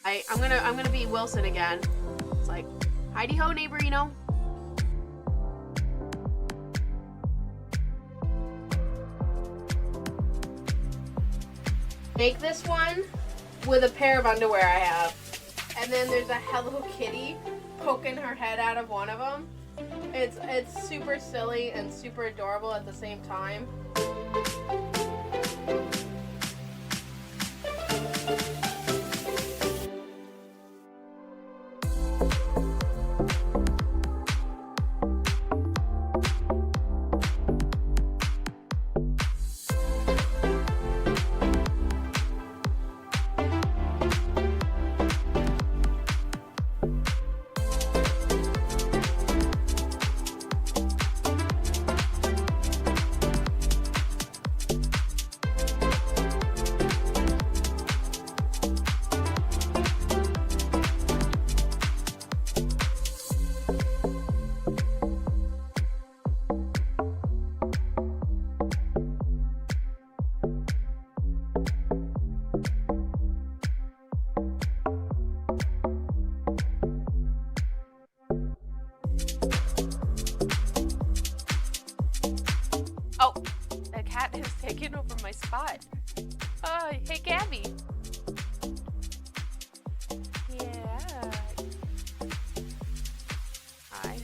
I'm gonna be Wilson again. It's like, Heidi ho, neighborino. Make this one with a pair of underwear I have. And then there's a Hello Kitty poking her head out of one of them. It's super silly and super adorable at the same time. Oh, the cat has taken over my spot. Oh, hey, Gabby. Yeah. Hi, honey.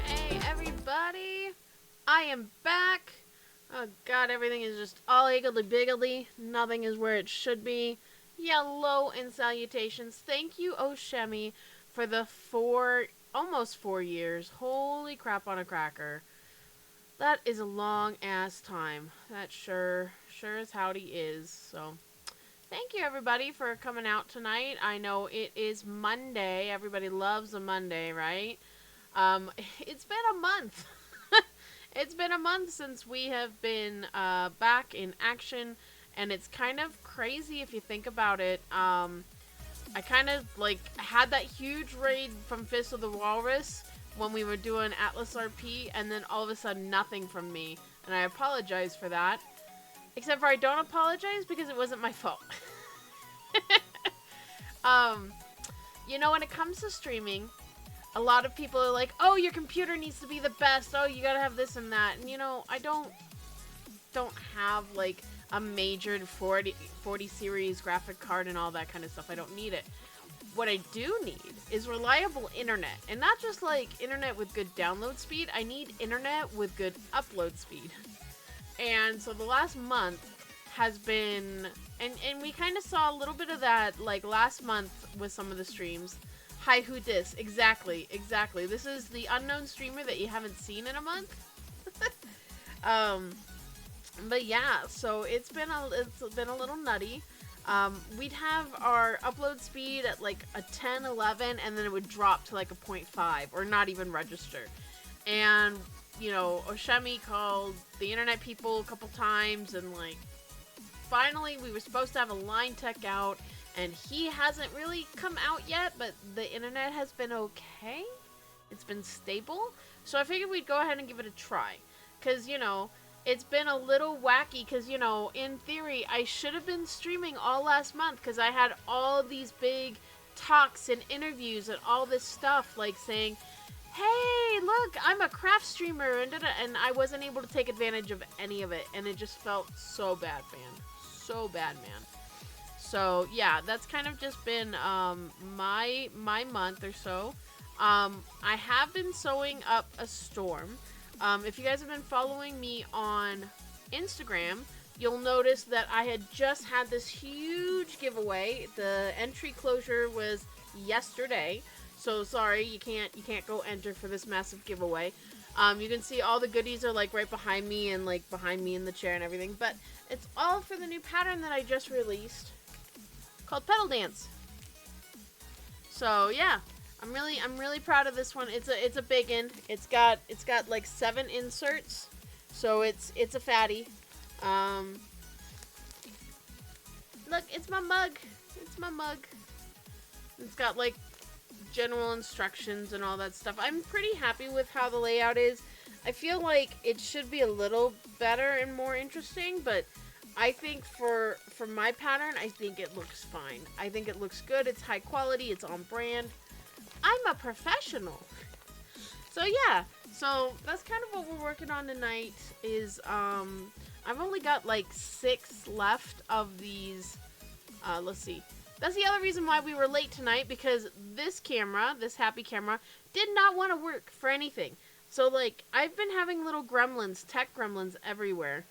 Hey, everybody. I am back. Oh, God, everything is just all higgledy-biggledy. Nothing is where it should be. Yellow and salutations. Thank you, Oshemi, for the almost 4 years. Holy crap on a cracker. That is a long-ass time. That sure as howdy is. So, thank you, everybody, for coming out tonight. I know it is Monday. Everybody loves a Monday, right? It's been a month. It's been a month since we have been back in action, and it's kind of crazy if you think about it. I kind of like had that huge raid from Fist of the Walrus when we were doing Atlas RP, and then all of a sudden nothing from me, and I apologize for that. Except for I don't apologize because it wasn't my fault. You know, when it comes to streaming, a lot of people are like, oh, your computer needs to be the best. Oh, you gotta have this and that. And, you know, I don't have, like, a major 40 series graphic card and all that kind of stuff. I don't need it. What I do need is reliable internet. And not just, like, internet with good download speed. I need internet with good upload speed. And so the last month has been... And we kind of saw a little bit of that, like, last month with some of the streams. Hi, who dis? Exactly. This is the unknown streamer that you haven't seen in a month. But yeah, so it's been a little nutty. We'd have our upload speed at like a 10, 11, and then it would drop to like a 0.5 or not even register. And, you know, Oshemi called the internet people a couple times, and like finally we were supposed to have a line tech out. and he hasn't really come out yet, but the internet has been okay. It's been stable. So I figured we'd go ahead and give it a try. Because, you know, it's been a little wacky. Because, you know, in theory, I should have been streaming all last month. Because I had all these big talks and interviews and all this stuff. Like saying, hey, look, I'm a craft streamer. And I wasn't able to take advantage of any of it. And it just felt so bad, man. So bad, man. So, yeah, that's kind of just been my month or so. I have been sewing up a storm. If you guys have been following me on Instagram, you'll notice that I had just had this huge giveaway. The entry closure was yesterday, so sorry you can't go enter for this massive giveaway. You can see all the goodies are like right behind me and like behind me in the chair and everything, but it's all for the new pattern that I just released called Petal Dance. So yeah. I'm really proud of this one. It's a big one. It's got like 7 inserts, so it's a fatty. Look, it's my mug. It's my mug. It's got like general instructions and all that stuff. I'm pretty happy with how the layout is. I feel like it should be a little better and more interesting, but I think for my pattern, I think it looks fine. I think it looks good. It's high quality. It's on brand. I'm a professional. So yeah, so that's kind of what we're working on tonight is, I've only got like 6 left of these, let's see. That's the other reason why we were late tonight, because this camera, this happy camera, did not want to work for anything. So like, I've been having little gremlins, tech gremlins everywhere.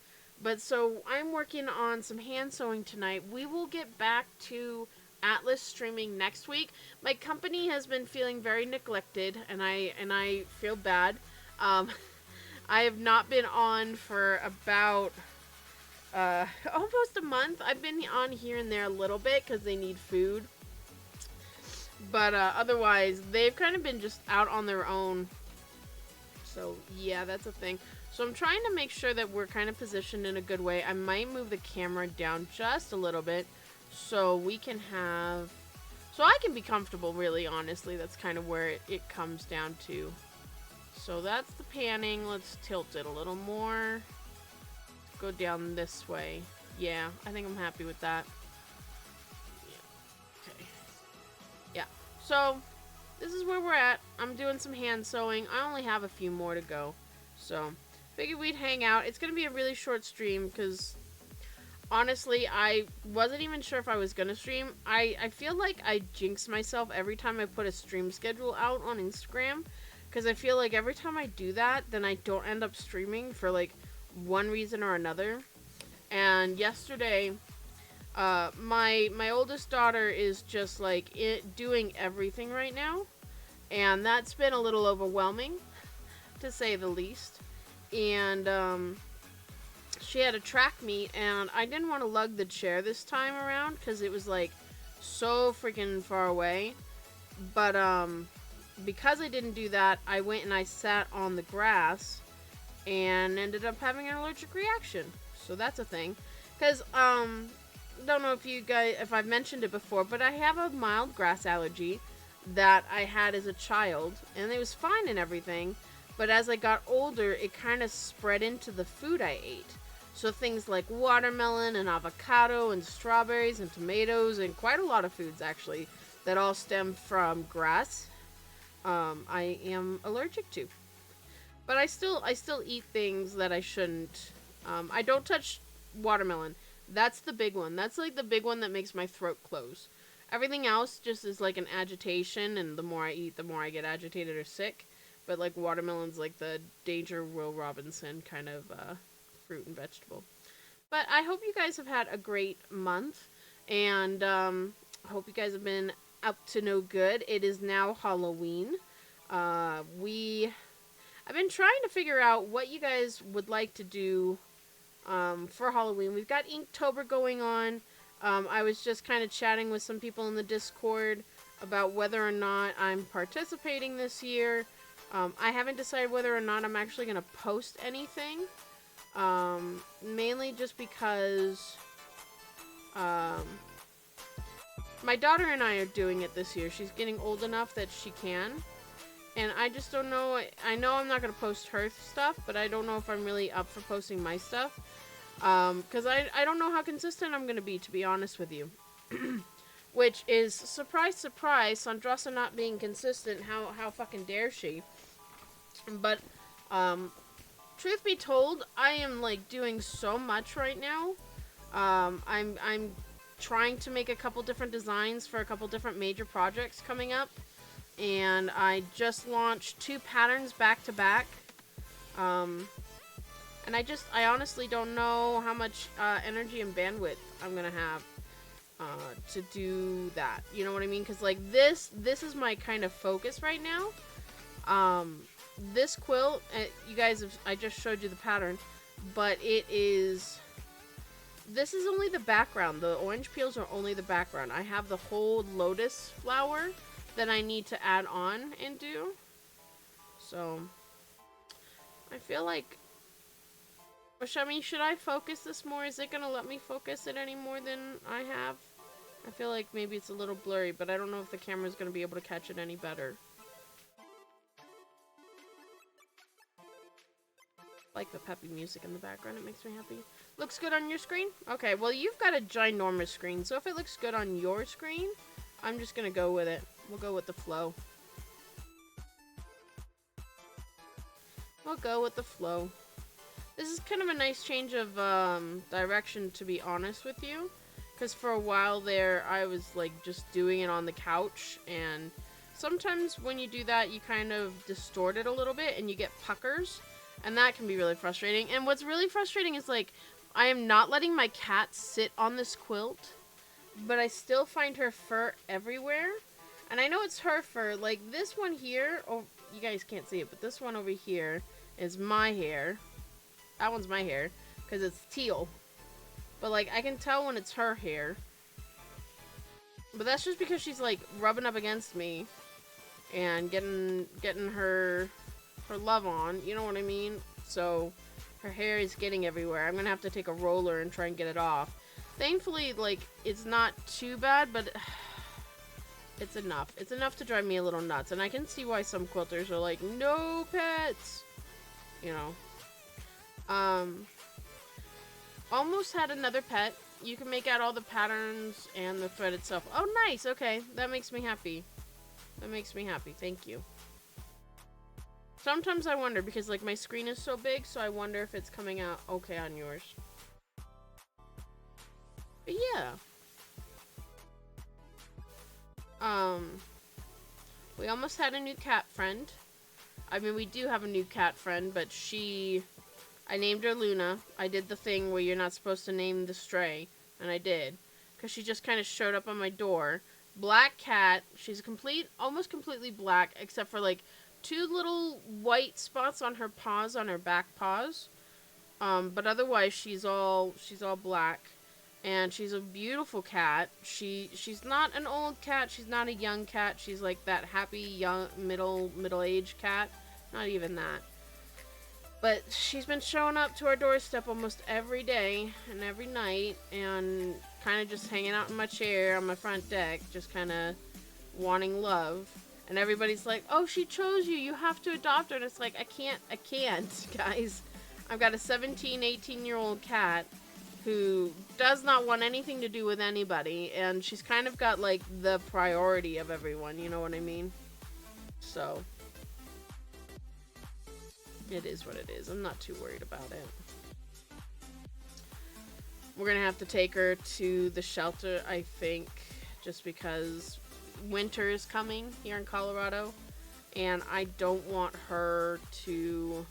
But so I'm working on some hand sewing tonight. We will get back to Atlas streaming next week. My company has been feeling very neglected, and I feel bad. I have not been on for about almost a month. I've been on here and there a little bit because they need food, but otherwise they've kind of been just out on their own. So yeah, that's a thing. So I'm trying to make sure that we're kind of positioned in a good way. I might move the camera down just a little bit, so we can have, so I can be comfortable, really, honestly. That's kind of where it comes down to. So that's the panning. Let's tilt it a little more. Go down this way. Yeah, I think I'm happy with that. Yeah. Okay. Yeah. So, this is where we're at. I'm doing some hand sewing. I only have a few more to go. So, figured we'd hang out. It's going to be a really short stream, because honestly, I wasn't even sure if I was going to stream. I feel like I jinx myself every time I put a stream schedule out on Instagram. Because I feel like every time I do that, then I don't end up streaming for like one reason or another. And yesterday, my oldest daughter is just like doing everything right now. And that's been a little overwhelming, to say the least. And she had a track meet, and I didn't want to lug the chair this time around because it was like so freaking far away. But because I didn't do that, I went and I sat on the grass and ended up having an allergic reaction. So that's a thing. Because don't know if I've mentioned it before, but I have a mild grass allergy that I had as a child, and it was fine and everything. But as I got older, it kind of spread into the food I ate. So things like watermelon and avocado and strawberries and tomatoes and quite a lot of foods, actually, that all stem from grass, I am allergic to. But I still eat things that I shouldn't. I don't touch watermelon. That's the big one. That's like the big one that makes my throat close. Everything else just is like an agitation, and the more I eat, the more I get agitated or sick. But like watermelon's like the Danger Will Robinson kind of fruit and vegetable. But I hope you guys have had a great month, and I hope you guys have been up to no good. It is now Halloween. I've been trying to figure out what you guys would like to do for Halloween. We've got Inktober going on. I was just kind of chatting with some people in the Discord about whether or not I'm participating this year. I haven't decided whether or not I'm actually going to post anything. Mainly just because My daughter and I are doing it this year. She's getting old enough that she can. And I just don't know. I know I'm not going to post her stuff, but I don't know if I'm really up for posting my stuff. Because I don't know how consistent I'm going to be honest with you. Which is, surprise, surprise, Sandrasa not being consistent. How fucking dare she? But, truth be told, I am, like, doing so much right now. I'm trying to make a couple different designs for a couple different major projects coming up. And I just launched 2 patterns back to back. And I honestly don't know how much energy and bandwidth I'm gonna have to do that. You know what I mean? Because, like, this is my kind of focus right now. This quilt, you guys have, I just showed you the pattern, but this is only the background. The orange peels are only the background. I have the whole lotus flower that I need to add on and do. So, I feel like, I mean, should I focus this more? Is it going to let me focus it any more than I have? I feel like maybe it's a little blurry, but I don't know if the camera's going to be able to catch it any better. I like the peppy music in the background. It makes me happy. Looks good on your screen? Okay, well, you've got a ginormous screen, so if it looks good on your screen, I'm just going to go with it. We'll go with the flow. We'll go with the flow. This is kind of a nice change of direction, to be honest with you. Because for a while there, I was like just doing it on the couch. And sometimes when you do that, you kind of distort it a little bit and you get puckers. And that can be really frustrating. And what's really frustrating is, like, I am not letting my cat sit on this quilt. But I still find her fur everywhere. And I know it's her fur. Like, this one here, oh, you guys can't see it, but this one over here is my hair. That one's my hair, because it's teal. But, like, I can tell when it's her hair. But that's just because she's, like, rubbing up against me and getting her love on. You know what I mean? So, her hair is getting everywhere. I'm going to have to take a roller and try and get it off. Thankfully, like, it's not too bad, but it's enough. It's enough to drive me a little nuts. And I can see why some quilters are like, no pets! You know. Almost had another pet. You can make out all the patterns and the thread itself. Oh, nice! Okay, that makes me happy. That makes me happy. Thank you. Sometimes I wonder, because, like, my screen is so big, so I wonder if it's coming out okay on yours. But yeah. We almost had a new cat friend. I mean, we do have a new cat friend, but I named her Luna. I did the thing where you're not supposed to name the stray, and I did. Because she just kind of showed up on my door. Black cat. She's almost completely black, except for, like, 2 little white spots on her paws, on her back paws. But otherwise, she's all black. And she's a beautiful cat. She's not an old cat. She's not a young cat. She's like that happy, young, middle-aged cat. Not even that. But she's been showing up to our doorstep almost every day and every night. And kind of just hanging out in my chair on my front deck. Just kind of wanting love. And everybody's like, oh, she chose you. You have to adopt her. And it's like, I can't, guys. I've got a 17, 18-year-old cat who does not want anything to do with anybody, and she's kind of got, like, the priority of everyone, you know what I mean? So, it is what it is. I'm not too worried about it. We're gonna have to take her to the shelter, I think, just because winter is coming here in Colorado, and I don't want her to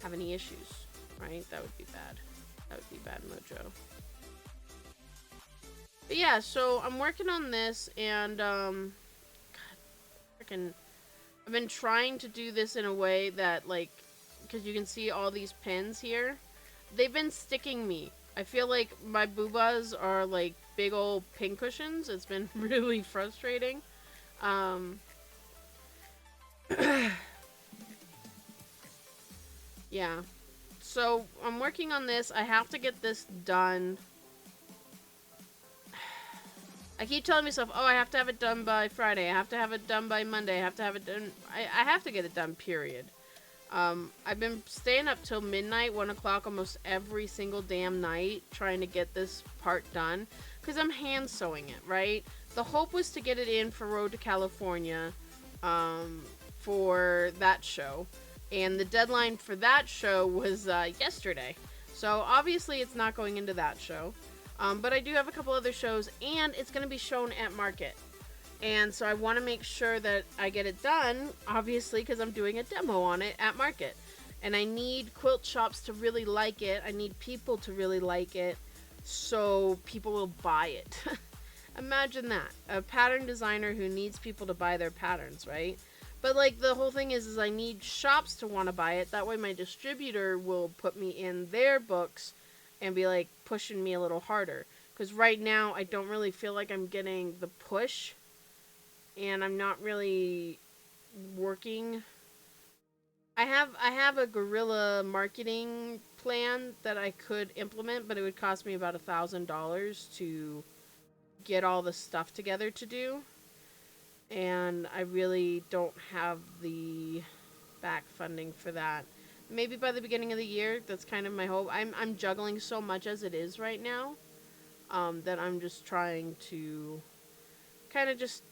have any issues, right? That would be bad. That would be bad mojo. But yeah, so I'm working on this, and, God, freaking, I've been trying to do this in a way that, like, because you can see all these pins here, they've been sticking me. I feel like my boobas are, like, big old pin cushions. It's been really frustrating. Yeah. So, I'm working on this. I have to get this done. I keep telling myself, oh, I have to have it done by Friday. I have to have it done by Monday. I have to have it done. I have to get it done, period. I've been staying up till midnight, 1 o'clock almost every single damn night trying to get this part done because I'm hand sewing it, right? The hope was to get it in for Road to California for that show. And the deadline for that show was yesterday. So obviously it's not going into that show. But I do have a couple other shows, and it's going to be shown at Market. And so I want to make sure that I get it done, obviously, because I'm doing a demo on it at Market. And I need quilt shops to really like it. I need people to really like it so people will buy it. Imagine that. A pattern designer who needs people to buy their patterns, right? But, like, the whole thing is I need shops to want to buy it. That way my distributor will put me in their books and be, like, pushing me a little harder. Because right now I don't really feel like I'm getting the push. And I'm not really working. I have a guerrilla marketing plan that I could implement, but it would cost me about $1,000 to get all the stuff together to do. And I really don't have the back funding for that. Maybe by the beginning of the year, that's kind of my hope. I'm juggling so much as it is right now, that I'm just trying to kind of just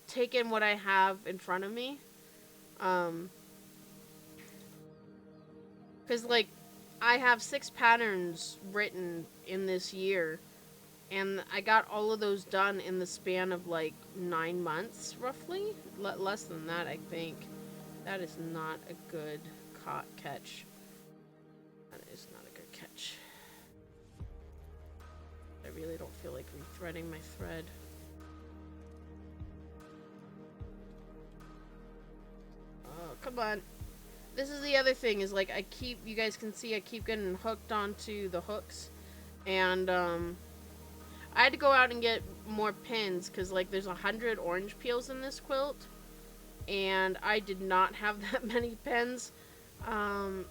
take in what I have in front of me. Because, like, I have 6 patterns written in this year, and I got all of those done in the span of, like, 9 months, roughly. Less than that, I think. That is not a good catch. That is not a good catch. I really don't feel like rethreading my thread. Oh, come on. This is the other thing, is, like, you guys can see I keep getting hooked onto the hooks. And, I had to go out and get more pins, because, like, there's 100 orange peels in this quilt. And I did not have that many pins.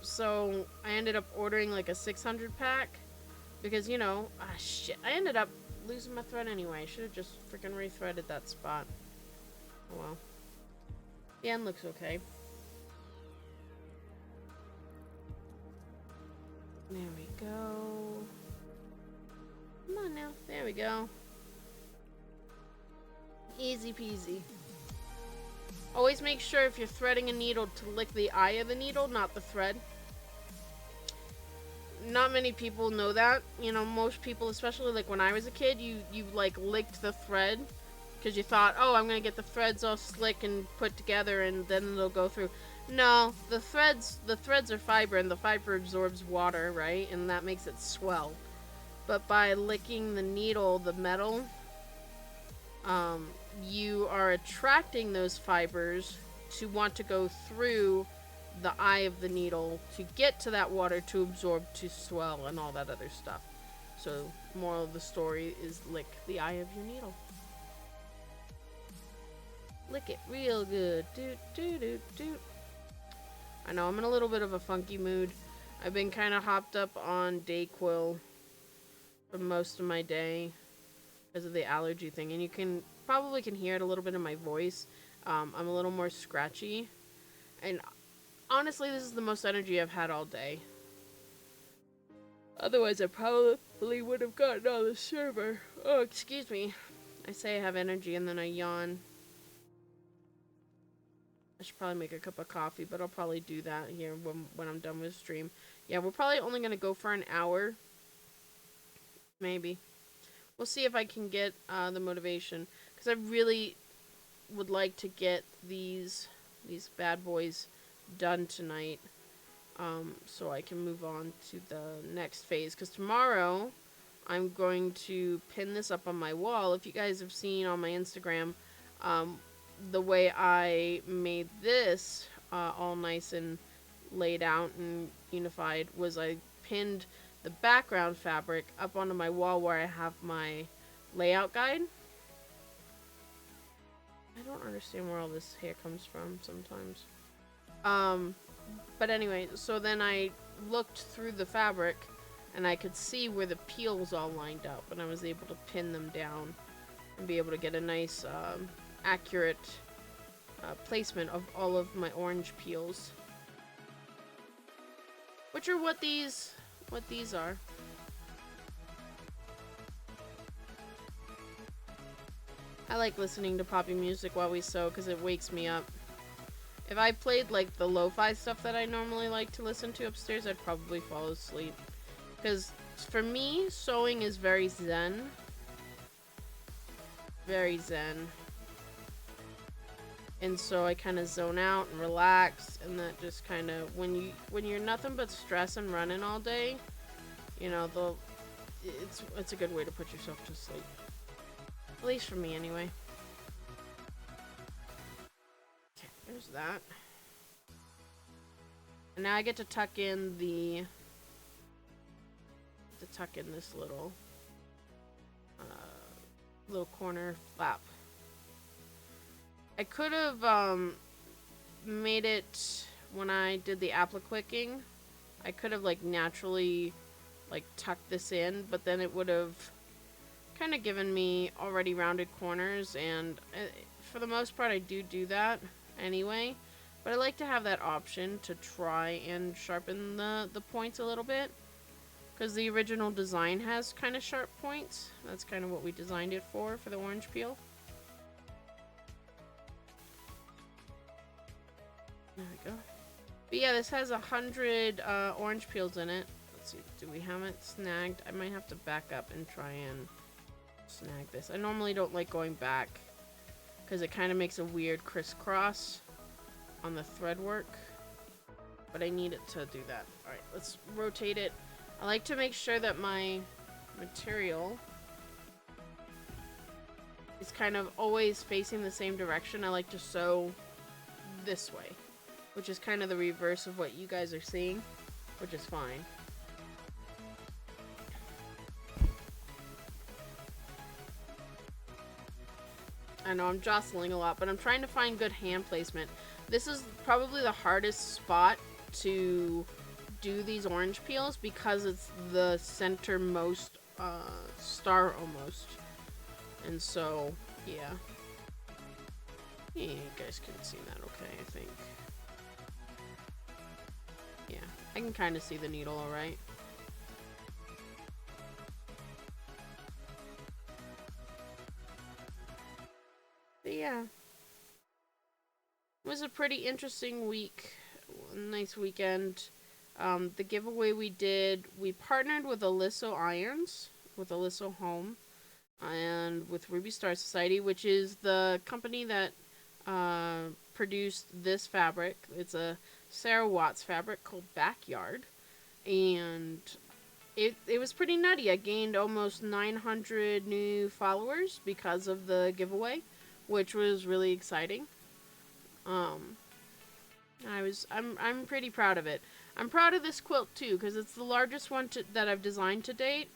So I ended up ordering, like, a 600 pack. Because, you know, shit. I ended up losing my thread anyway. I should have just freaking rethreaded that spot. Oh, well. The end looks okay. There we go. Come on now. There we go. Easy peasy. Always make sure if you're threading a needle to lick the eye of the needle, not the thread. Not many people know that. You know, most people, especially like when I was a kid, you like licked the thread because you thought, oh, I'm gonna get the threads all slick and put together and then they'll go through. No, the threads are fiber, and the fiber absorbs water, right? And that makes it swell. But by licking the needle, the metal, you are attracting those fibers to want to go through the eye of the needle to get to that water to absorb, to swell, and all that other stuff. So, moral of the story is lick the eye of your needle. Lick it real good. Doot, doot, doot, doot. I know, I'm in a little bit of a funky mood. I've been kind of hopped up on Dayquil for most of my day because of the allergy thing. And you probably can hear it a little bit in my voice. I'm a little more scratchy. And honestly, this is the most energy I've had all day. Otherwise, I probably would have gotten on the server. Oh, excuse me. I say I have energy and then I yawn. I should probably make a cup of coffee, but I'll probably do that here when I'm done with the stream. Yeah, we're probably only going to go for an hour. Maybe. We'll see if I can get the motivation. Because I really would like to get these bad boys done tonight. So I can move on to the next phase. Because tomorrow, I'm going to pin this up on my wall. If you guys have seen on my Instagram, the way I made this all nice and laid out and unified was I pinned the background fabric up onto my wall where I have my layout guide. I don't understand where all this hair comes from sometimes. But anyway, so then I looked through the fabric and I could see where the peels all lined up and I was able to pin them down and be able to get a nice, accurate placement of all of my orange peels. Which are what these are. I like listening to poppy music while we sew because it wakes me up. If I played like the lo-fi stuff that I normally like to listen to upstairs, I'd probably fall asleep. Because for me, sewing is very zen. Very zen. And so I kind of zone out and relax, and that just kind of, when you're nothing but stress and running all day, you know, it's a good way to put yourself to sleep. At least for me, anyway. Okay, there's that. And now I get to tuck in this little corner flap. I could have made it when I did the appliquing. I could have like naturally like tucked this in, but then it would have kind of given me already rounded corners, and for the most part I do that anyway, but I like to have that option to try and sharpen the points a little bit, because the original design has kind of sharp points. That's kind of what we designed it for the orange peel. There we go. But yeah, this has 100 orange peels in it. Let's see, do we have it snagged? I might have to back up and try and snag this. I normally don't like going back because it kind of makes a weird crisscross on the thread work, but I need it to do that. Alright, let's rotate it. I like to make sure that my material is kind of always facing the same direction. I like to sew this way, which is kind of the reverse of what you guys are seeing, which is fine. I know I'm jostling a lot, but I'm trying to find good hand placement. This is probably the hardest spot to do these orange peels because it's the centermost star almost. And so, yeah. Yeah, you guys can see that okay, I think. Yeah, I can kind of see the needle alright. But yeah, it was a pretty interesting week, nice weekend. The giveaway we did, we partnered with Aliso Irons, with Aliso Home, and with Ruby Star Society, which is the company that produced this fabric. It's a Sarah Watts fabric called Backyard, and it was pretty nutty. I gained almost 900 new followers because of the giveaway, which was really exciting. I'm pretty proud of it. I'm proud of this quilt too, because it's the largest one that I've designed to date.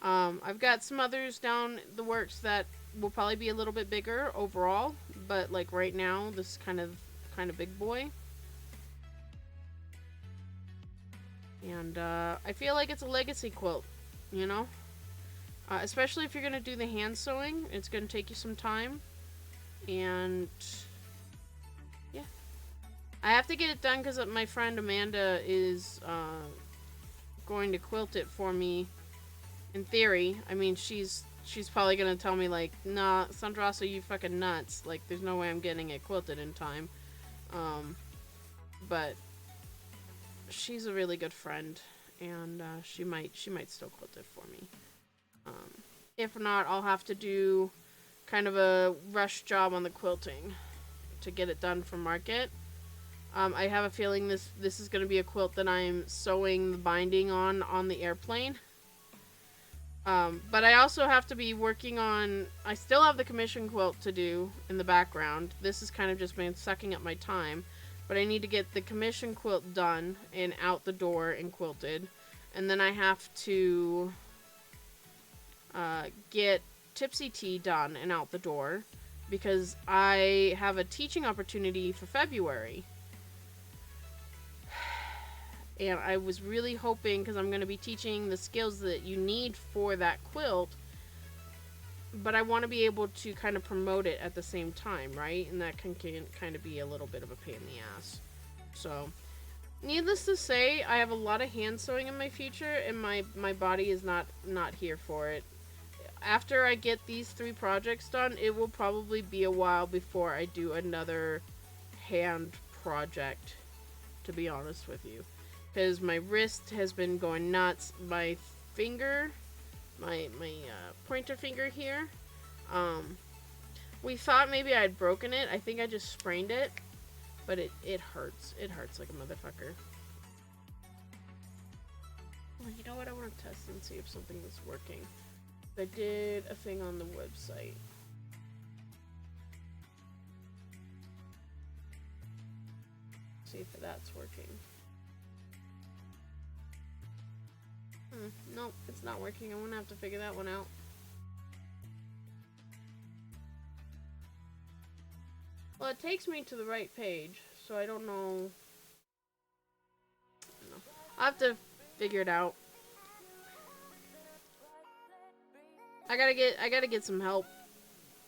I've got some others down the works that will probably be a little bit bigger overall, but like right now, this is kind of big boy. And I feel like it's a legacy quilt, you know? Especially if you're going to do the hand sewing, it's going to take you some time. And yeah, I have to get it done because my friend Amanda is going to quilt it for me. In theory, I mean, she's probably gonna tell me like, nah, Sandrasa, you fucking nuts. Like, there's no way I'm getting it quilted in time. But she's a really good friend, and she might still quilt it for me. If not, I'll have to do kind of a rush job on the quilting to get it done for market. I have a feeling this is gonna be a quilt that I'm sewing the binding on the airplane. But I also have to be working on, I still have the commission quilt to do in the background. This has kind of just been sucking up my time, but I need to get the commission quilt done and out the door and quilted. And then I have to get Tipsy Tea done and out the door because I have a teaching opportunity for February. And I was really hoping, because I'm going to be teaching the skills that you need for that quilt, but I want to be able to kind of promote it at the same time, right? And that can kind of be a little bit of a pain in the ass. So, needless to say, I have a lot of hand sewing in my future, and my body is not here for it. After I get these 3 projects done, it will probably be a while before I do another hand project, to be honest with you. Because my wrist has been going nuts. My finger, my pointer finger here, we thought maybe I'd broken it. I think I just sprained it. But it hurts. It hurts like a motherfucker. Well, you know what? I want to test and see if something is working. I did a thing on the website. See if that's working. Nope, it's not working. I'm gonna have to figure that one out. Well, it takes me to the right page, so I don't know. I'll have to figure it out. I gotta get some help,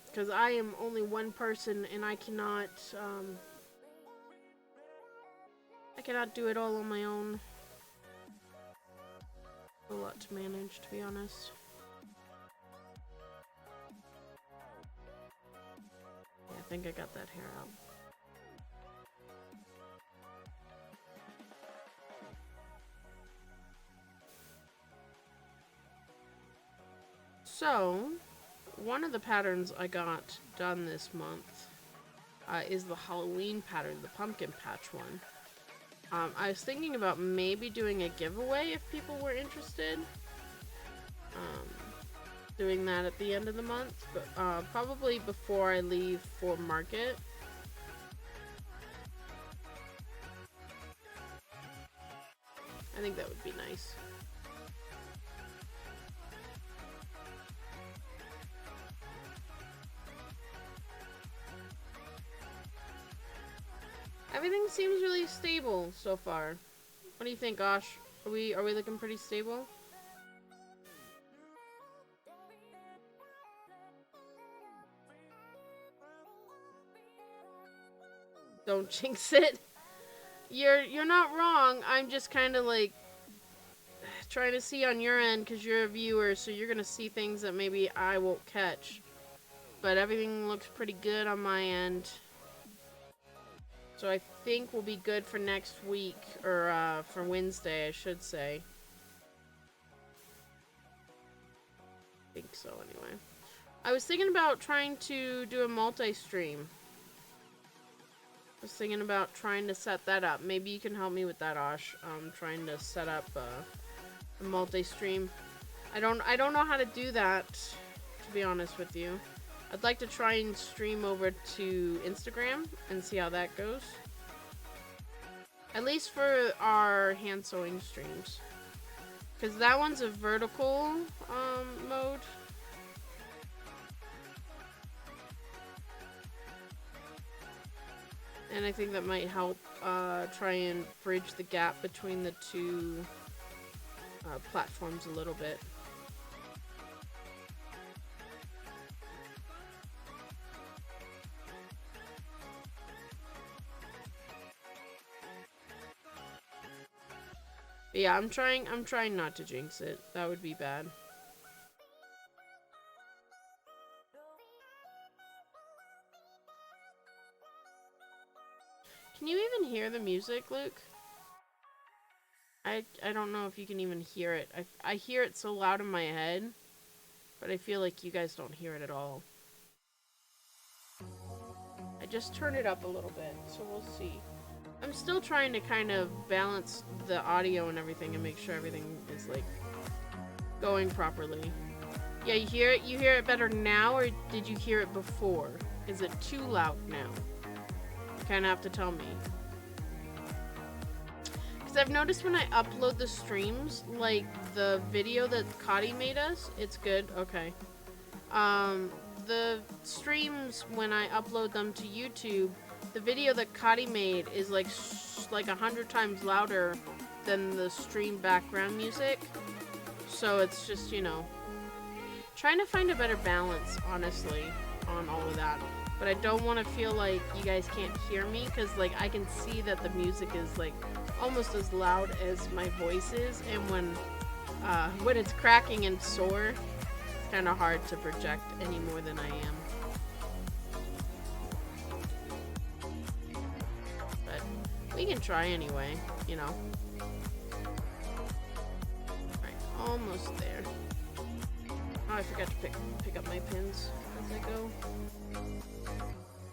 because I am only one person and I cannot do it all on my own. A lot to manage, to be honest. Yeah, I think I got that hair out. So, one of the patterns I got done this month is the Halloween pattern, the pumpkin patch one. I was thinking about maybe doing a giveaway if people were interested. Doing that at the end of the month, but probably before I leave for market. I think that would be nice. Everything seems really stable so far. What do you think, Osh? Are we looking pretty stable? Don't jinx it. You're not wrong. I'm just kind of like trying to see on your end because you're a viewer, so you're gonna see things that maybe I won't catch. But everything looks pretty good on my end. So I think we'll be good for next week, or for Wednesday, I should say. I think so, anyway. I was thinking about trying to do a multi-stream. I was thinking about trying to set that up. Maybe you can help me with that, Osh. Trying to set up a multi-stream. I don't know how to do that, to be honest with you. I'd like to try and stream over to Instagram and see how that goes. At least for our hand sewing streams. Because that one's a vertical mode. And I think that might help try and bridge the gap between the two platforms a little bit. But yeah, I'm trying not to jinx it. That would be bad. Can you even hear the music, Luke? I don't know if you can even hear it. I hear it so loud in my head, but I feel like you guys don't hear it at all. I just turned it up a little bit, so we'll see. I'm still trying to kind of balance the audio and everything and make sure everything is like going properly. Yeah, you hear it? You hear it better now, or did you hear it before? Is it too loud now? You kind of have to tell me. Because I've noticed when I upload the streams, like the video that Cotty made us, it's good. Okay. The streams, when I upload them to YouTube, the video that Cotty made is like 100 times louder than the stream background music. So it's just, you know, trying to find a better balance, honestly, on all of that. But I don't want to feel like you guys can't hear me, because like I can see that the music is like almost as loud as my voice is, and when it's cracking and sore, it's kind of hard to project any more than I am. But we can try anyway, you know. Alright, almost there. Oh, I forgot to pick up my pins as I go.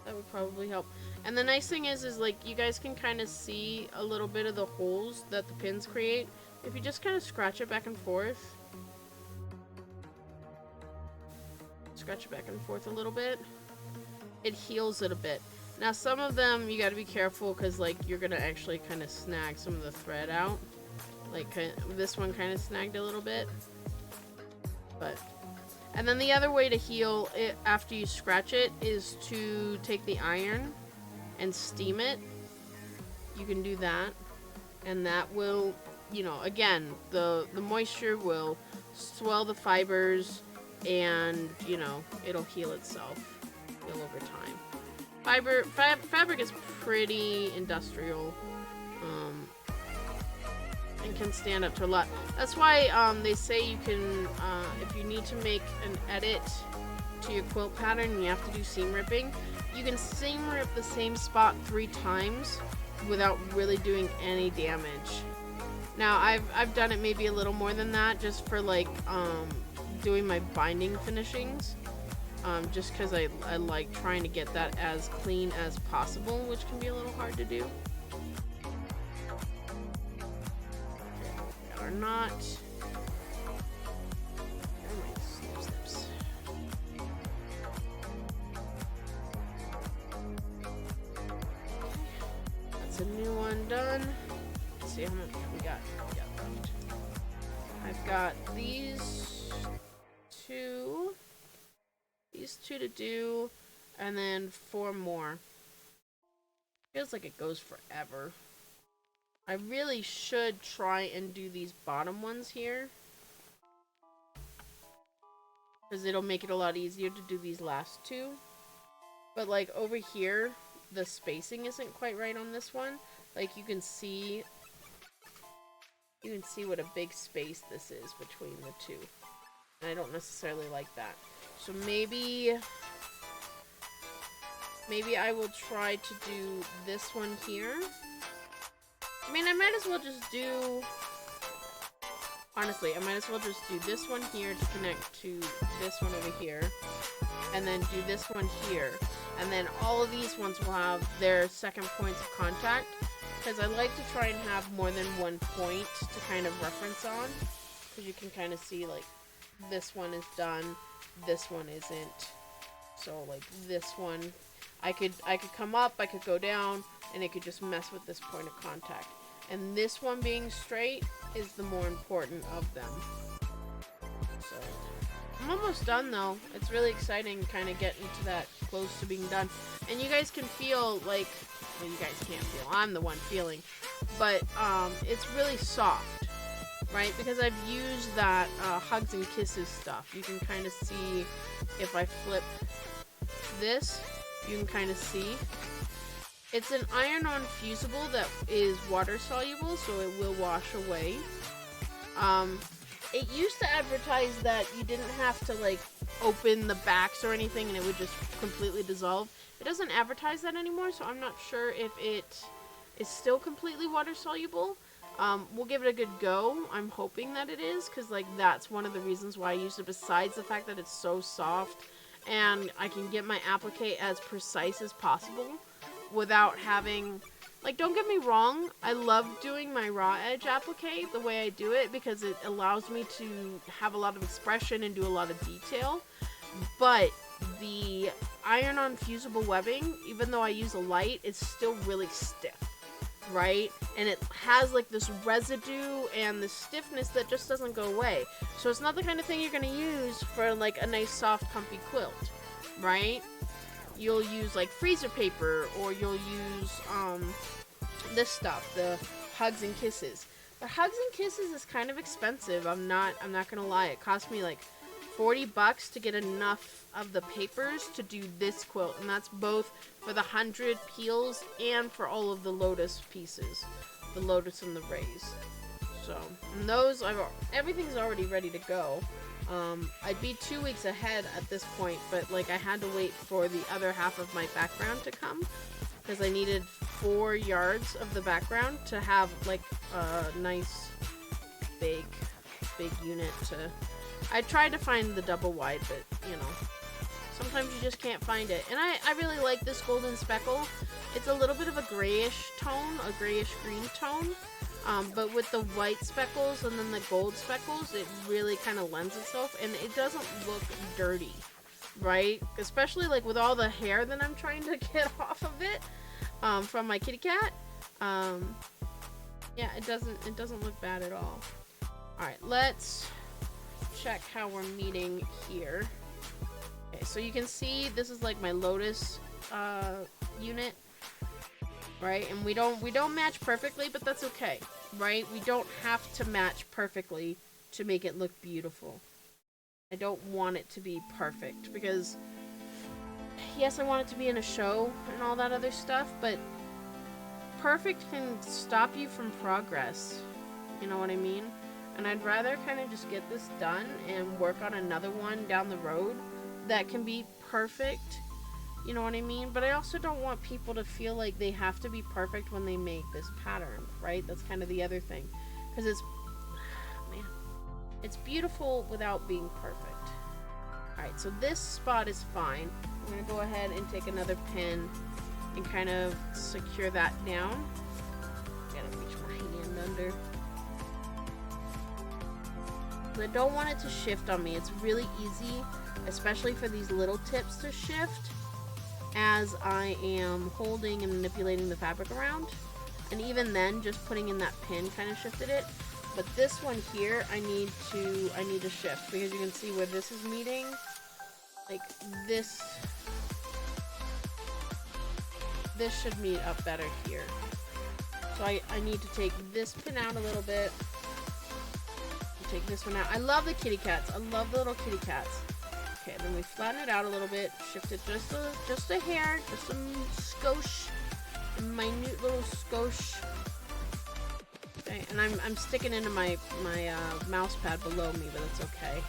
That would probably help. And the nice thing is like you guys can kind of see a little bit of the holes that the pins create if you just kind of scratch it back and forth. Scratch it back and forth a little bit. It heals it a bit. Now some of them you got to be careful, because like you're gonna actually kind of snag some of the thread out. Like this one kind of snagged a little bit. But and then the other way to heal it after you scratch it is to take the iron and steam it. You can do that, and that will, you know, again, the moisture will swell the fibers, and you know, it'll heal itself over time. Fabric is pretty industrial, and can stand up to a lot. That's why they say you can, if you need to make an edit to your quilt pattern, you have to do seam ripping. You can seam rip the same spot 3 times without really doing any damage. Now I've done it maybe a little more than that, just for like doing my binding finishings, just because I like trying to get that as clean as possible, which can be a little hard to do. Or not. Snips. That's a new one done. Let's see how much we got left. I've got these two to do, and then 4 more. Feels like it goes forever. I really should try and do these bottom ones here, because it'll make it a lot easier to do these last 2. But like over here, the spacing isn't quite right on this one. Like you can see what a big space this is between the 2. And I don't necessarily like that. So maybe I will try to do this one here. I mean, I might as well just do... Honestly, I might as well just do this one here to connect to this one over here. And then do this one here. And then all of these ones will have their second points of contact. Because I like to try and have more than one point to kind of reference on. Because you can kind of see, like, this one is done, this one isn't. So, like, this one... I could come up, I could go down, and it could just mess with this point of contact. And this one being straight is the more important of them. So, I'm almost done though. It's really exciting kind of getting to that close to being done. And you guys can feel like, well, you guys can't feel, I'm the one feeling, but it's really soft, right? Because I've used that Hugs and Kisses stuff. You can kind of see if I flip this, you can kind of see. It's an iron-on fusible that is water-soluble, so it will wash away. It used to advertise that you didn't have to, like, open the backs or anything and it would just completely dissolve. It doesn't advertise that anymore, so I'm not sure if it is still completely water-soluble. We'll give it a good go. I'm hoping that it is, because, like, that's one of the reasons why I use it, besides the fact that it's so soft and I can get my applique as precise as possible without having, like, don't get me wrong, I love doing my raw edge applique the way I do it because it allows me to have a lot of expression and do a lot of detail, but the iron-on fusible webbing, even though I use a light, it's still really stiff, right? And it has, like, this residue and the stiffness that just doesn't go away. So it's not the kind of thing you're going to use for, like, a nice, soft, comfy quilt, right? You'll use, like, freezer paper, or you'll use, this stuff, the Hugs and Kisses. The Hugs and Kisses is kind of expensive. I'm not gonna lie. It cost me, like, $40 to get enough of the papers to do this quilt, and that's both for the 100 peels and for all of the lotus pieces, the lotus and the rays. So, and those, everything's already ready to go. I'd be 2 weeks ahead at this point, but like I had to wait for the other half of my background to come because I needed 4 yards of the background to have like a nice big unit to. I tried to find the double wide, but you know, sometimes you just can't find it. And I really like this golden speckle. It's a little bit of a grayish tone, a grayish green tone. But with the white speckles and then the gold speckles, it really kind of lends itself, and it doesn't look dirty, right? Especially like with all the hair that I'm trying to get off of it, from my kitty cat. Yeah, it doesn't look bad at all. All right, let's check how we're meeting here. Okay, so you can see this is like my lotus unit. Right, and we don't match perfectly, but that's okay, right? We don't have to match perfectly to make it look beautiful. I don't want it to be perfect because, yes, I want it to be in a show and all that other stuff, but perfect can stop you from progress. You know what I mean? And I'd rather kind of just get this done and work on another one down the road that can be perfect. You know what I mean? But I also don't want people to feel like they have to be perfect when they make this pattern, right? That's kind of the other thing. Because it's, man, it's beautiful without being perfect. Alright, so this spot is fine. I'm going to go ahead and take another pin and kind of secure that down. Gotta reach my hand under. But I don't want it to shift on me. It's really easy, especially for these little tips to shift as I am holding and manipulating the fabric around. And even then, just putting in that pin kind of shifted it. But this one here, I need to shift, because you can see where this is meeting. Like this should meet up better here. So I need to take this pin out a little bit. Take this one out. I love the kitty cats. I love the little kitty cats. Okay, then we flatten it out a little bit, shift it just a hair, just some skosh, a minute little skosh. Okay, and I'm sticking into my mouse pad below me, but that's okay.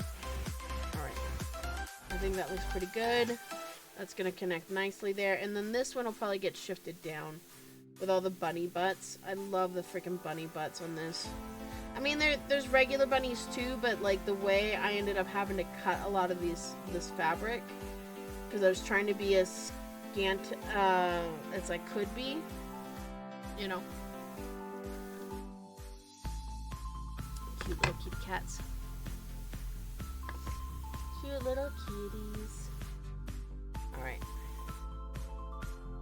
All right, I think that looks pretty good. That's gonna connect nicely there, and then this one will probably get shifted down with all the bunny butts. I love the freaking bunny butts on this. I mean, there's regular bunnies too, but like the way I ended up having to cut a lot of this fabric, because I was trying to be as scant as I could be, you know. Cute little kitty cats. Cute little kitties. Alright.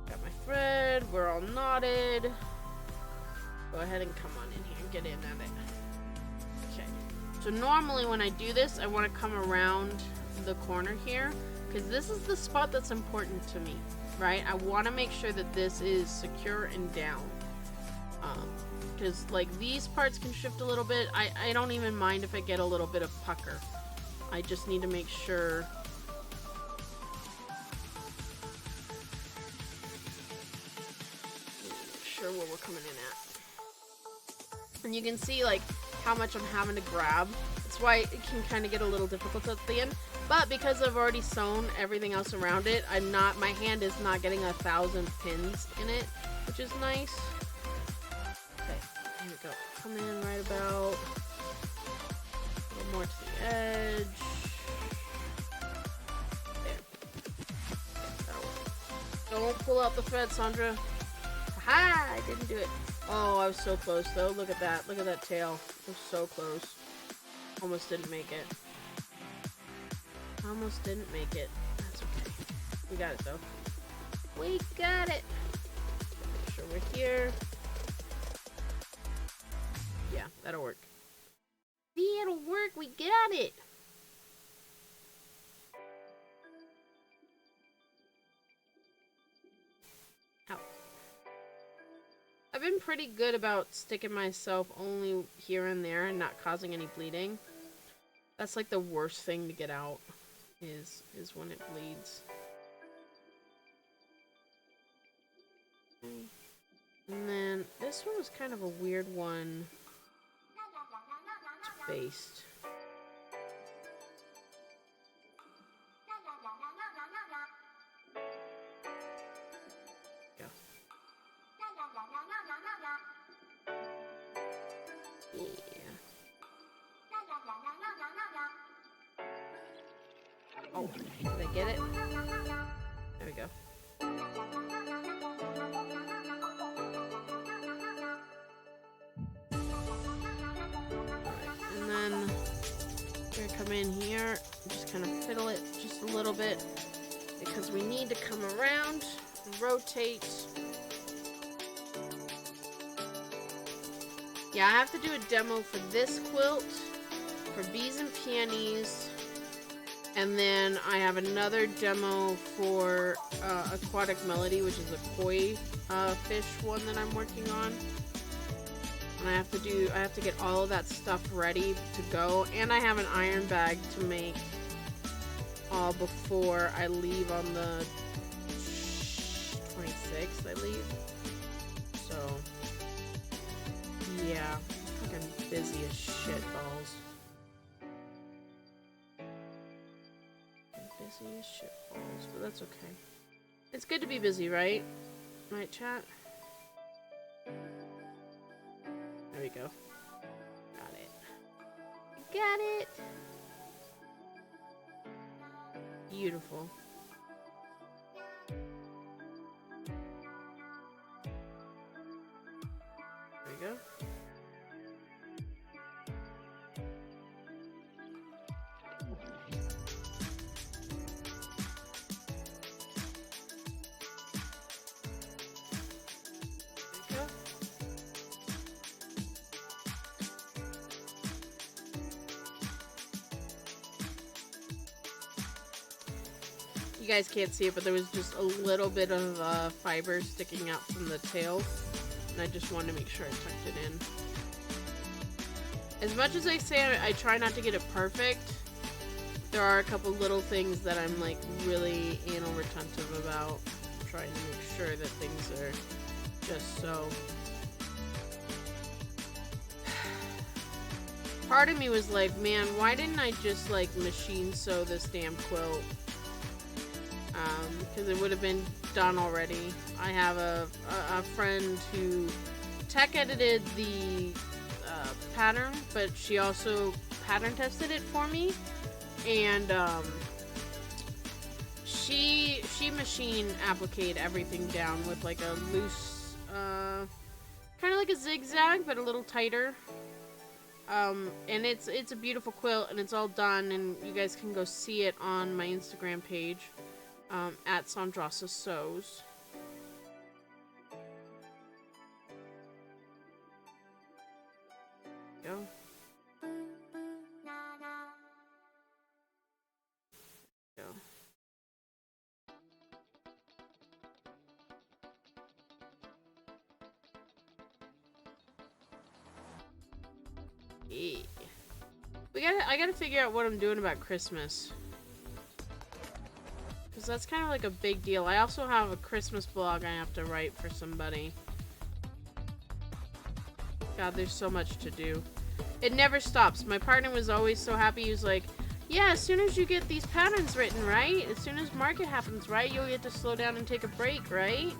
Got my thread, we're all knotted. Go ahead and come on in here and get in at it. Okay. So normally when I do this, I want to come around the corner here, because this is the spot that's important to me, right? I want to make sure that this is secure and down. Because like these parts can shift a little bit. I don't even mind if I get a little bit of pucker. I just need to make sure. Where we're coming in at. And you can see like how much I'm having to grab. That's why it can kind of get a little difficult at the end. But because I've already sewn everything else around it, my hand is not getting 1,000 pins in it, which is nice. Okay, here we go. Come in right about a little more to the edge. There. That'll work. Don't pull out the thread, Sandra. Ha! I didn't do it. Oh, I was so close though. Look at that. Look at that tail. I was so close. Almost didn't make it. Almost didn't make it. That's okay. We got it though. We got it. Make sure we're here. Yeah, that'll work. That'll work. We got it. Ow. I've been pretty good about sticking myself only here and there and not causing any bleeding. That's like the worst thing to get out is when it bleeds. Okay. And then this one was kind of a weird one. It's based. Oh, did I get it? There we go. Alright, and then we're gonna come in here and just kind of fiddle it just a little bit because we need to come around and rotate. Yeah, I have to do a demo for this quilt, for Bees and Peonies. And then I have another demo for Aquatic Melody, which is a koi fish one that I'm working on. And I have to get all of that stuff ready to go. And I have an iron bag to make before I leave on the 26th, I leave. So, yeah, I think I'm busy as shit balls. Busy as shit balls, but that's okay. It's good to be busy, right? Right, chat? There we go. Got it. Got it! Beautiful. There we go. You guys can't see it, but there was just a little bit of fiber sticking out from the tail, and I just wanted to make sure I tucked it in. As much as I say I try not to get it perfect, there are a couple little things that I'm like really anal retentive about, trying to make sure that things are just so. Part of me was like, man, why didn't I just like machine sew this damn quilt? Because it would have been done already. I have a friend who tech edited the pattern, but she also pattern tested it for me, and she machined appliqued everything down with like a loose, kind of like a zigzag, but a little tighter. And it's a beautiful quilt, and it's all done, and you guys can go see it on my Instagram page. At Sandrasa Sews. Go. Go. Yeah. I gotta figure out what I'm doing about Christmas. Because that's kind of like a big deal. I also have a Christmas blog I have to write for somebody. God, there's so much to do. It never stops. My partner was always so happy. He was like, yeah, as soon as you get these patterns written, right? As soon as market happens, right? You'll get to slow down and take a break, right?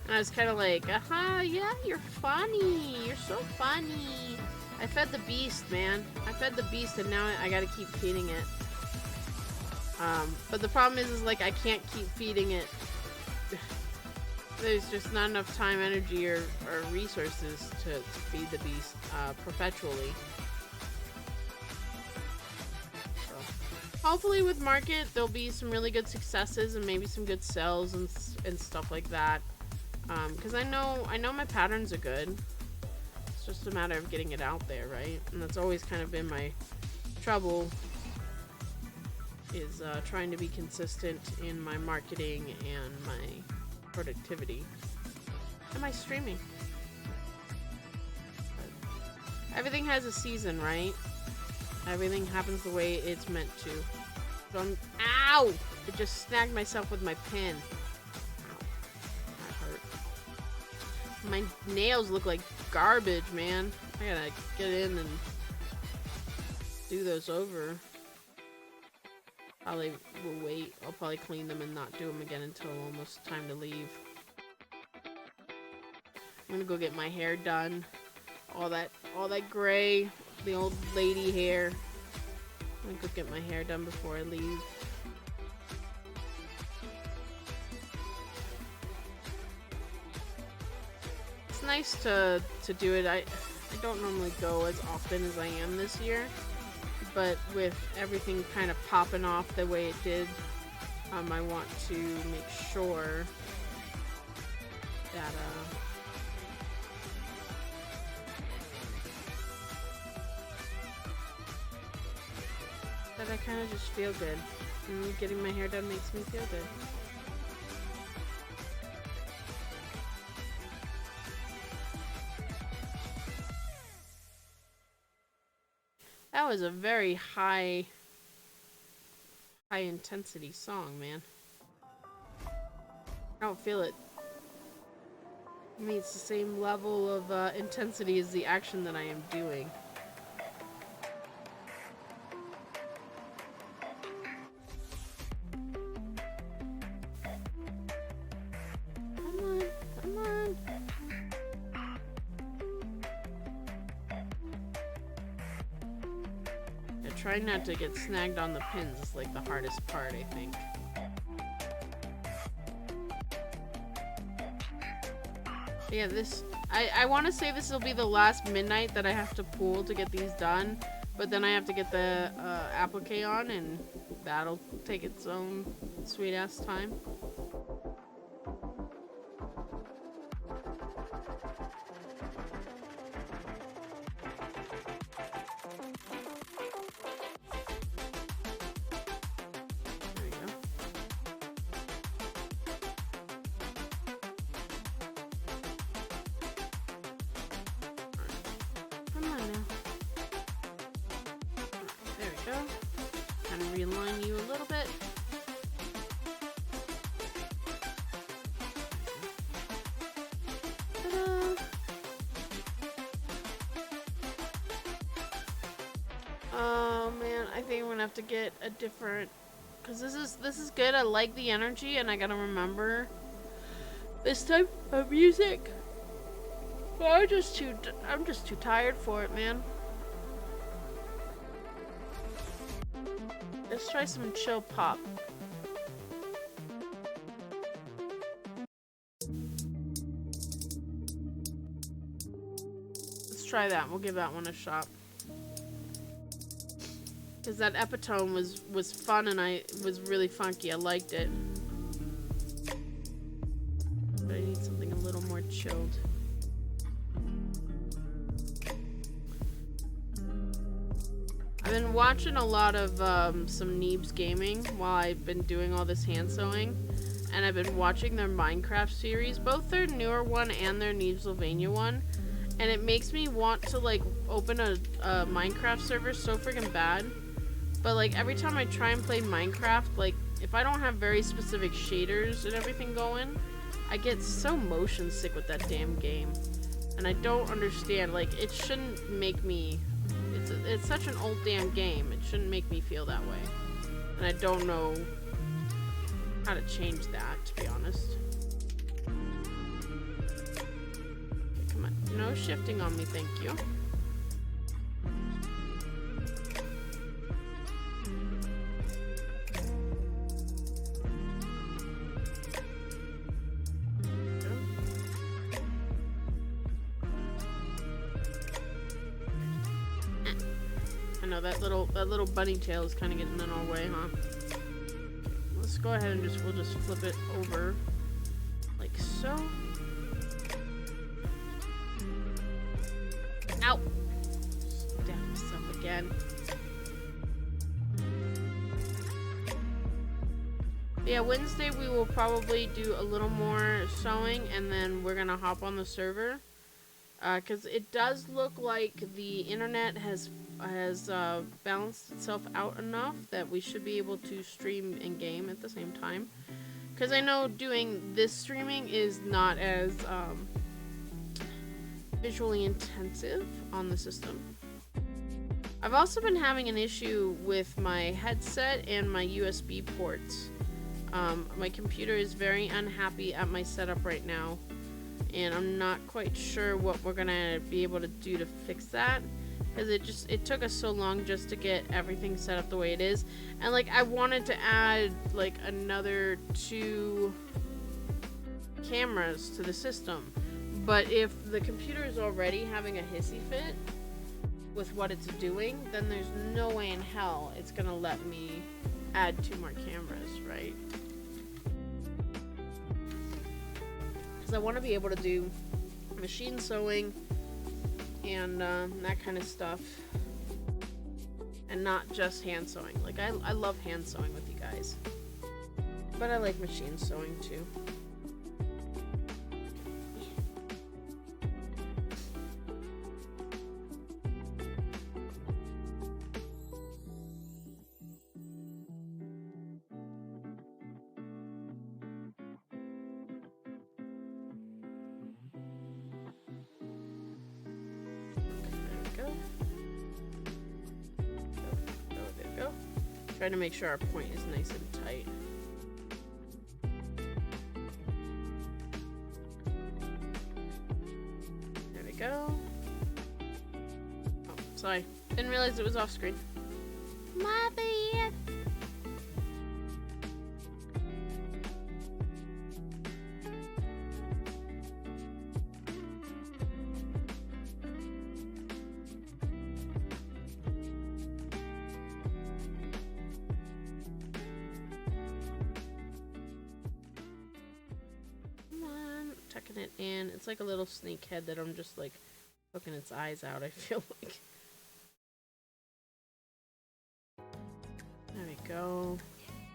And I was kind of like, aha, yeah, you're funny. You're so funny. I fed the beast, man. I fed the beast, and now I gotta keep feeding it. But the problem is like I can't keep feeding it. There's just not enough time, energy, or resources to feed the beast perpetually. So, hopefully with market there'll be some really good successes and maybe some good sales and stuff like that. Because I know my patterns are good. It's just a matter of getting it out there, right? And that's always kind of been my trouble. Is trying to be consistent in my marketing and my productivity and my streaming. But everything has a season, right? Everything happens the way it's meant to. So ow! I just snagged myself with my pin. Ow. That hurt. My nails look like garbage, man. I gotta get in and do those over. Probably will wait. I'll probably clean them and not do them again until almost time to leave. I'm gonna go get my hair done. All that gray, the old lady hair. I'm gonna go get my hair done before I leave. It's nice to do it. I don't normally go as often as I am this year, but with everything kind of popping off the way it did, I want to make sure that that I kind of just feel good. And getting my hair done makes me feel good. That was a very high intensity song, man. I don't feel it. I mean, it's the same level of intensity as the action that I am doing. Trying not to get snagged on the pins is like the hardest part, I think. Yeah, this... I want to say this will be the last midnight that I have to pull to get these done, but then I have to get the applique on, and that'll take its own sweet-ass time. Kind of realign you a little bit. Ta-da! Oh man, I think I'm gonna have to get a different, because this is good. I like the energy, and I gotta remember this type of music. But I'm just too tired for it, man. Let's try some chill pop. Let's try that. We'll give that one a shot. Because that epitome was fun, and it was really funky. I liked it. But I need something a little more chilled. I've been watching a lot of some Neebs gaming while I've been doing all this hand sewing, and I've been watching their Minecraft series, both their newer one and their Neebsylvania one, and it makes me want to like open a Minecraft server so freaking bad. But like every time I try and play Minecraft, like if I don't have very specific shaders and everything going, I get so motion sick with that damn game, and I don't understand. Like it shouldn't make me. It's such an old damn game. It shouldn't make me feel that way. And I don't know how to change that, to be honest. Okay, come on. No shifting on me, thank you. That little bunny tail is kind of getting in our way, huh? Let's go ahead and we'll just flip it over like so. Ow! Stabbed myself again. Yeah, Wednesday we will probably do a little more sewing, and then we're gonna hop on the server. Because it does look like the internet has has balanced itself out enough that we should be able to stream and game at the same time. Because I know doing this streaming is not as visually intensive on the system. I've also been having an issue with my headset and my USB ports. My computer is very unhappy at my setup right now, and I'm not quite sure what we're gonna be able to do to fix that, because it took us so long just to get everything set up the way it is. And like, I wanted to add like another 2 cameras to the system, but if the computer is already having a hissy fit with what it's doing, then there's no way in hell it's gonna let me add 2 more cameras, right? Because I want to be able to do machine sewing and that kind of stuff, and not just hand sewing. Like, I love hand sewing with you guys, but I like machine sewing too. Trying to make sure our point is nice and tight. There we go. Oh, sorry. Didn't realize it was off screen. My bad. Tucking it in. It's like a little snake head that I'm just like poking its eyes out, I feel like. There we go.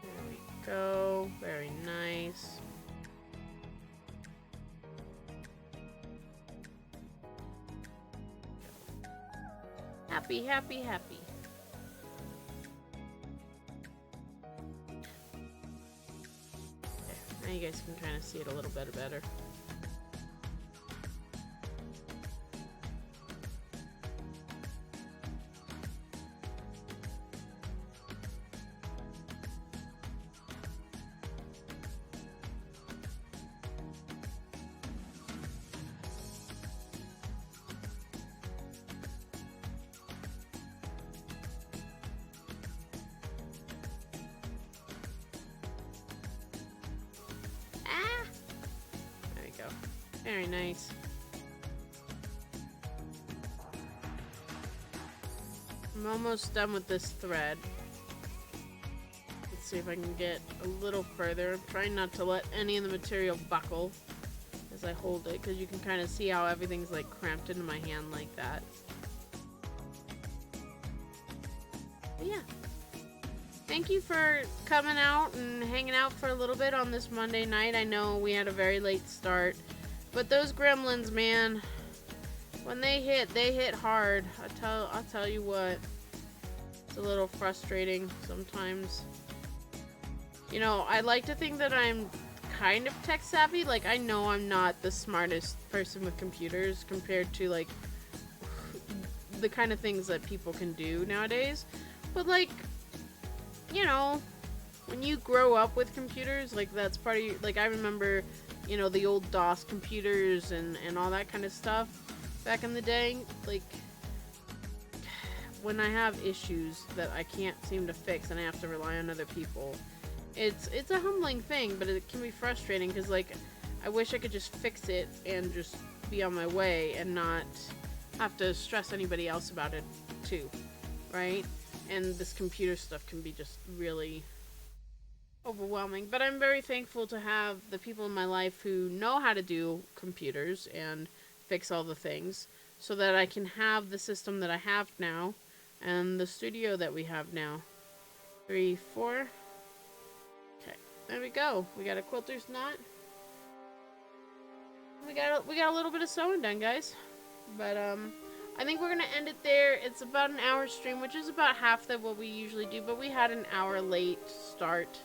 There we go. Very nice. Happy, happy, happy. There. Now you guys can kind of see it a little better. Very nice. I'm almost done with this thread. Let's see if I can get a little further. I'm trying not to let any of the material buckle as I hold it, because you can kind of see how everything's like cramped into my hand like that. But yeah. Thank you for coming out and hanging out for a little bit on this Monday night. I know we had a very late start. But those gremlins, man, when they hit hard. I'll tell you what. It's a little frustrating sometimes. You know, I like to think that I'm kind of tech savvy. Like, I know I'm not the smartest person with computers compared to, like, the kind of things that people can do nowadays. But, like, you know, when you grow up with computers, like, that's part of you. Like, I remember, you know, the old DOS computers and all that kind of stuff back in the day. Like, when I have issues that I can't seem to fix and I have to rely on other people, it's a humbling thing, but it can be frustrating because, like, I wish I could just fix it and just be on my way and not have to stress anybody else about it too, right? And this computer stuff can be just really overwhelming. But I'm very thankful to have the people in my life who know how to do computers and fix all the things so that I can have the system that I have now and the studio that we have now. 3, 4. Okay, there we go. We got a quilter's knot. We got a little bit of sewing done, guys. But I think we're going to end it there. It's about an hour stream, which is about half of what we usually do, but we had an hour late start.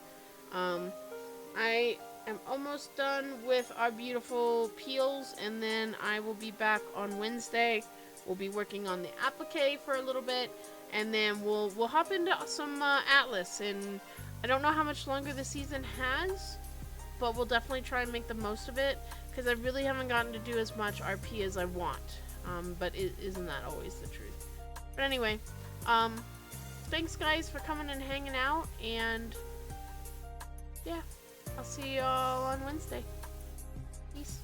I am almost done with our beautiful peels, and then I will be back on Wednesday. We'll be working on the applique for a little bit, and then we'll hop into some Atlas. And I don't know how much longer the season has, but we'll definitely try and make the most of it, because I really haven't gotten to do as much RP as I want. But isn't that always the truth? But anyway, thanks guys for coming and hanging out, and yeah, I'll see y'all on Wednesday. Peace.